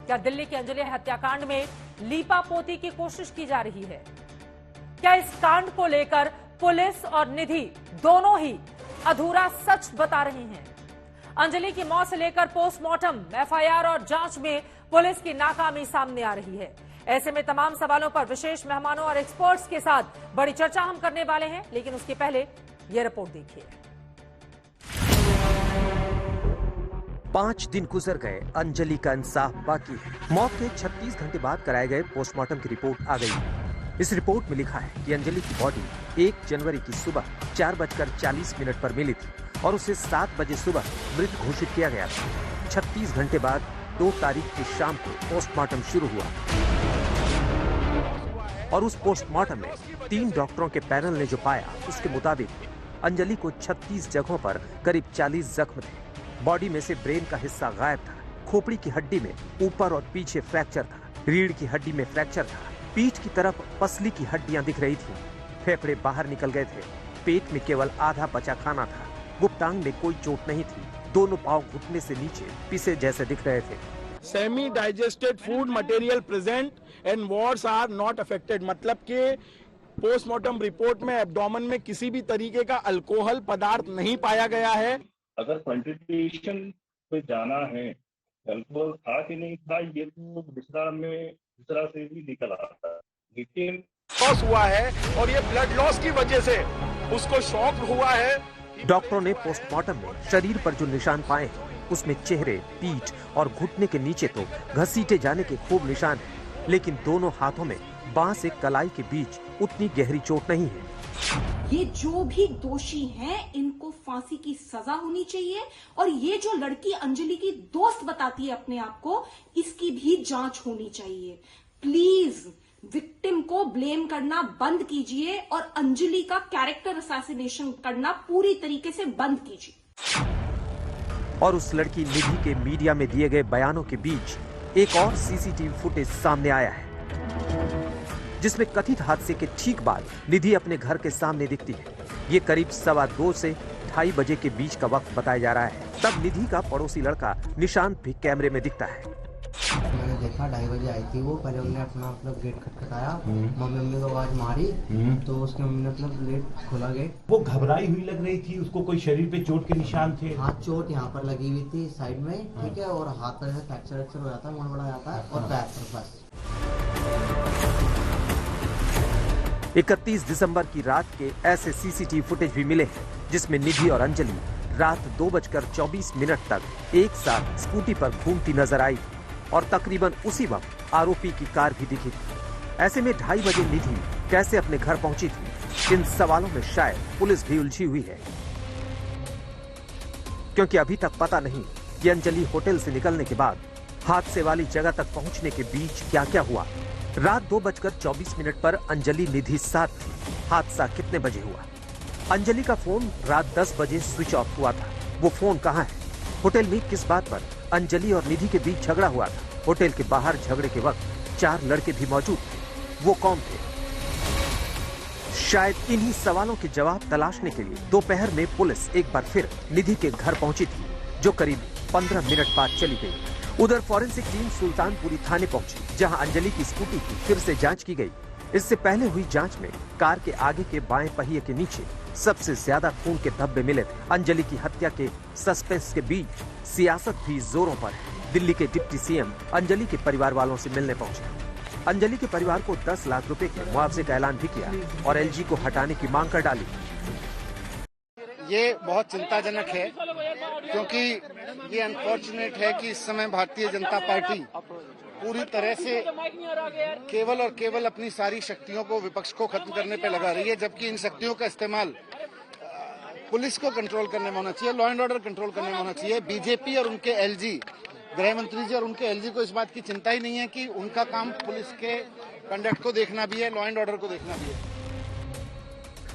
क्या दिल्ली के अंजलि हत्याकांड में लीपापोती की कोशिश की जा रही है? क्या इस कांड को लेकर पुलिस और निधि दोनों ही अधूरा सच बता रही हैं? अंजलि की मौत से लेकर पोस्टमार्टम, एफआईआर और जांच में पुलिस की नाकामी सामने आ रही है। ऐसे में तमाम सवालों पर विशेष मेहमानों और एक्सपर्ट्स के साथ बड़ी चर्चा हम करने वाले हैं, लेकिन उसके पहले यह रिपोर्ट देखिए। 5 दिन गुजर गए, अंजलि का इंसाफ बाकी है। मौत के 36 घंटे बाद कराए गए पोस्टमार्टम की रिपोर्ट आ गई। इस रिपोर्ट में लिखा है कि अंजलि की बॉडी 1 जनवरी की सुबह 4:40 पर मिली थी और उसे 7 बजे सुबह मृत घोषित किया गया था। 36 घंटे बाद 2 तारीख की शाम को पोस्टमार्टम शुरू हुआ और उस पोस्टमार्टम में 3 डॉक्टरों के पैनल ने जो पाया उसके मुताबिक अंजलि को 36 जगहों पर करीब 40 जख्म थे। बॉडी में से ब्रेन का हिस्सा गायब था, खोपड़ी की हड्डी में ऊपर और पीछे फ्रैक्चर था, रीढ़ की हड्डी में फ्रैक्चर था, पीठ की तरफ पसली की हड्डियां दिख रही थीं, फेफड़े बाहर निकल गए थे, पेट में केवल आधा बचा खाना था, गुप्तांग में कोई चोट नहीं थी, दोनों पांव घुटने से नीचे पिसे जैसे दिख रहे थे। Semi digested food material present and wards are not affected, मतलब कि पोस्टमार्टम रिपोर्ट में एब्डोमेन में किसी भी तरीके का अल्कोहल पदार्थ नहीं पाया गया है। अगर क्वांटिफिकेशन पे जाना है, अल्कोहल था कि नहीं था, ये तो दूसरा से भी निकल आता है, लेकिन लॉस हुआ है और ये ब्लड लॉस की वजह से उसको शॉक हुआ है। डॉक्टरों ने पोस्टमार्टम में शरीर पर जो निशान पाए हैं उसमें चेहरे, पीठ और घुटने के नीचे तो घसीटे जाने के खूब निशान हैं, लेकिन दोनों हाथों में बांस एक कलाई के बीच उतनी गहरी चोट नहीं है। ये जो भी दोषी हैं इनको फांसी की सजा होनी चाहिए और ये जो लड़की अंजलि की दोस्त बताती है अपने आप को, इसकी भी जांच होनी चाहिए। प्लीज विक्टिम को ब्लेम करना बंद कीजिए और अंजलि का कैरेक्टर असैसिनेशन करना पूरी तरीके से बंद कीजिए। और उस लड़की निधि के मीडिया में दिए गए बयानों के बीच एक और सीसीटीवी फुटेज सामने आया है, जिसमें कथित हादसे के ठीक बाद निधि अपने घर के सामने दिखती है। ये करीब 2:15 से 2:30 बजे के बीच का वक्त बताया जा रहा है। तब निधि का पड़ोसी लड़का निशांत भी कैमरे में दिखता है। मैंने देखा 2:30 बजे आई थी वो, पहले उन्होंने अपना गेट खटखटाया, मम्मी को आवाज मारी तो उसके मम्मी ने गेट खोला गेट। वो घबराई हुई लग रही थी, उसको कोई शरीर पे चोट के निशान थे? हाथ चोट यहाँ पर लगी हुई थी साइड में, ठीक है, और हाथ पर फ्रैक्चर हो जाता है, मोड़ बड़ा जाता है और पैर पर बस। 31 दिसंबर की रात के ऐसे सीसीटीवी फुटेज भी मिले हैं जिसमें निधि और अंजलि रात 2:24 तक एक साथ स्कूटी पर घूमती नजर आई और तकरीबन उसी वक्त आरोपी की कार भी दिखी थी। ऐसे में 2:30 बजे निधि कैसे अपने घर पहुंची थी, इन सवालों में शायद पुलिस भी उलझी हुई है, क्योंकि अभी तक पता नहीं कि अंजलि होटल से निकलने के बाद हादसे वाली जगह तक पहुंचने के बीच क्या क्या हुआ। रात 2:24 पर अंजलि निधि साथ थी। हादसा कितने बजे हुआ? अंजलि का फोन रात 10 बजे स्विच ऑफ हुआ था। वो फोन कहाँ है? होटल में किस बात पर अंजलि और निधि के बीच झगड़ा हुआ था? होटल के बाहर झगड़े के वक्त 4 लड़के भी मौजूद थे। वो कौन थे? शायद इन्हीं सवालों के जवाब तलाशने के लिए दोपहर में पुलिस एक बार फिर निधि के घर पहुंची थी, जो करीब 15 मिनट बाद चली गई। उधर फॉरेंसिक टीम सुल्तानपुरी थाने पहुंची, जहां अंजलि की स्कूटी की फिर से जांच की गई। इससे पहले हुई जांच में कार के आगे के बाएं पहिए के नीचे सबसे ज्यादा खून के धब्बे मिले थे। अंजलि की हत्या के सस्पेंस के बीच सियासत भी जोरों पर है। दिल्ली के डिप्टी सीएम अंजलि के परिवार वालों से मिलने पहुंचे। अंजलि के परिवार को 10 लाख रुपए के मुआवजे का ऐलान भी किया और एलजी को हटाने की मांग कर डाली। ये बहुत चिंताजनक है, क्योंकि ये अनफॉर्चुनेट है कि इस समय भारतीय जनता पार्टी पूरी तरह से केवल और केवल अपनी सारी शक्तियों को, विपक्ष को खत्म करने पे लगा रही है, जबकि इन शक्तियों का इस्तेमाल पुलिस को कंट्रोल करने में होना चाहिए, लॉ एंड ऑर्डर कंट्रोल करने में होना चाहिए। बीजेपी और उनके एलजी, गृह मंत्री जी और उनके एलजी को इस बात की चिंता ही नहीं है कि उनका काम पुलिस के कंडक्ट को देखना भी है, लॉ एंड ऑर्डर को देखना भी है।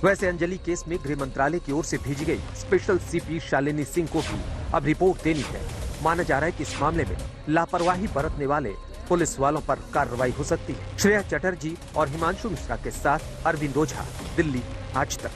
वैसे अंजलि केस में गृह मंत्रालय की ओर से भेजी गई स्पेशल सीपी शालिनी सिंह को भी अब रिपोर्ट देनी है। माना जा रहा है कि इस मामले में लापरवाही बरतने वाले पुलिस वालों पर कार्रवाई हो सकती है। श्रेया चटर्जी और हिमांशु मिश्रा के साथ अरविंद ओझा, दिल्ली आज तक।